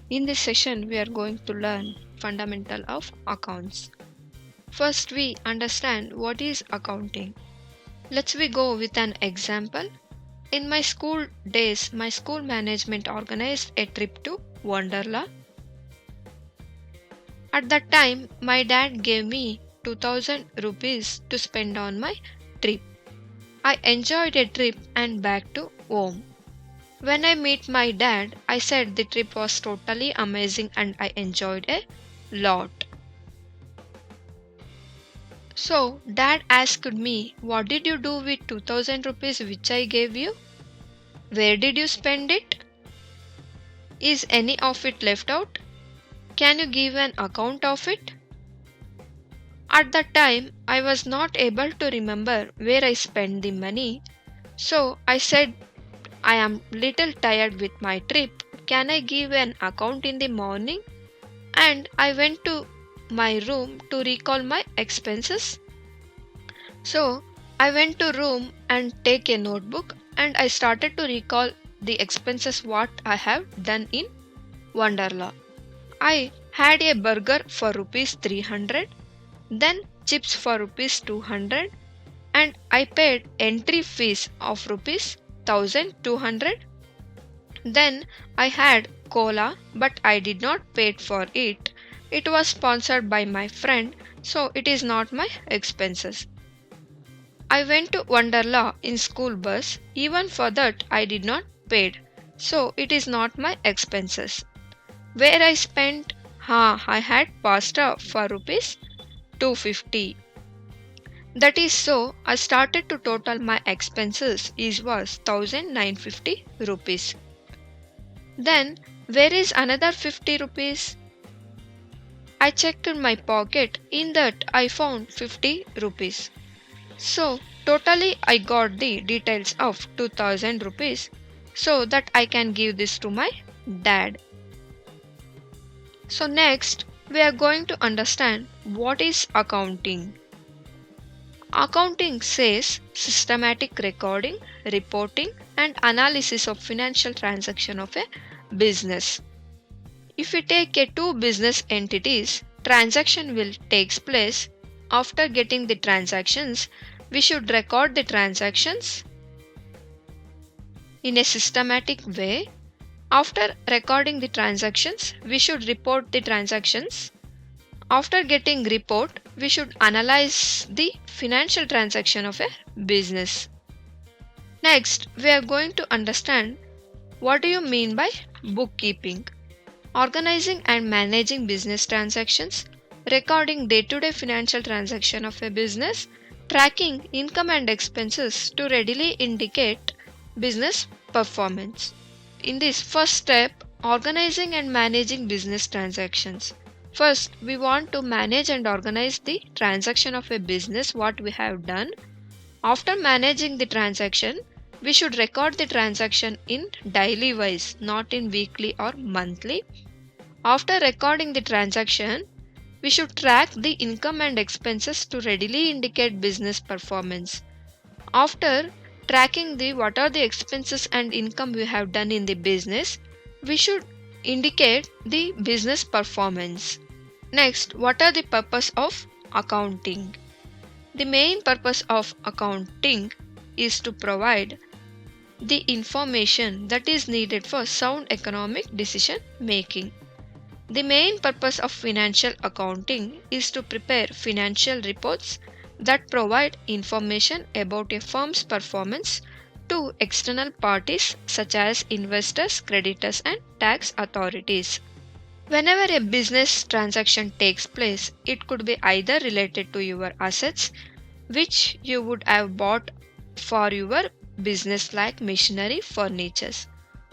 In this session, we are going to learn fundamental of accounts. First, we understand what is accounting. Let's we go with an example. In my school days, my school management organized a trip to Wonderla. At that time, my dad gave me 2000 rupees to spend on my trip. I enjoyed a trip and back to home. When I met my dad, I said the trip was totally amazing and I enjoyed a lot. So, dad asked me, what did you do with 2000 rupees which I gave you? Where did you spend it? Is any of it left out? Can you give an account of it? At that time, I was not able to remember where I spent the money, so I said, I am little tired with my trip. Can I give an account in the morning? And I went to my room to recall my expenses. So I went to room and take a notebook and I started to recall the expenses what I have done in Wonderla. I had a burger for rupees 300, then chips for rupees 200, and I paid entry fees of rupees 1200. Then I had cola, but I did not pay for it. It was sponsored by my friend, so it is not my expenses. I went to Wonderla in school bus. Even for that I did not paid, so it is not my expenses. Where I spent, I had pasta for rupees 250. That is so I started to total my expenses is was 1950 rupees. Then where is another 50 rupees? I checked in my pocket. In that I found 50 rupees. So totally I got the details of 2000 rupees so that I can give this to my dad. So next we are going to understand what is accounting. Accounting says systematic recording, reporting and analysis of financial transaction of a business. If we take a two business entities, transaction will takes place. After getting the transactions, we should record the transactions in a systematic way. After recording the transactions, we should report the transactions. After getting report, we should analyze the financial transaction of a business. Next, we are going to understand what do you mean by bookkeeping. Organizing and managing business transactions, recording day-to-day financial transaction of a business, tracking income and expenses to readily indicate business performance. In this first step, organizing and managing business transactions. First, we want to manage and organize the transaction of a business what we have done. After managing the transaction, we should record the transaction in daily wise, not in weekly or monthly. After recording the transaction, we should track the income and expenses to readily indicate business performance. After tracking the what are the expenses and income we have done in the business, we should indicate the business performance. Next, what are the purpose of accounting? The main purpose of accounting is to provide the information that is needed for sound economic decision making. The main purpose of financial accounting is to prepare financial reports that provide information about a firm's performance to external parties such as investors, creditors, and tax authorities. Whenever a business transaction takes place, it could be either related to your assets, which you would have bought for your business, like machinery, furniture,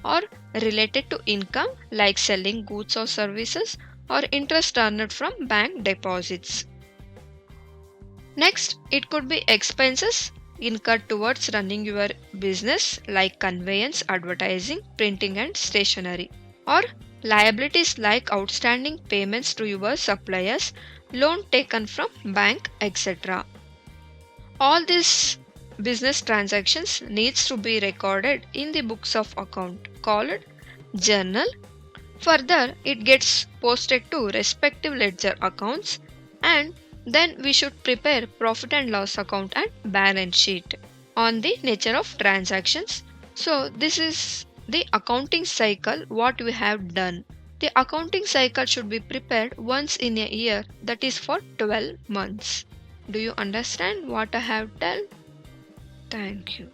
or related to income, like selling goods or services, or interest earned from bank deposits. Next, it could be expenses incurred towards running your business, like conveyance, advertising, printing, and stationery, or liabilities like outstanding payments to your suppliers, loan taken from bank, etc. All these business transactions needs to be recorded in the books of account called journal. Further, it gets posted to respective ledger accounts, and then we should prepare profit and loss account and balance sheet on the nature of transactions. So this is the accounting cycle what we have done. The accounting cycle should be prepared once in a year, that is for 12 months. Do you understand what I have done? Thank you.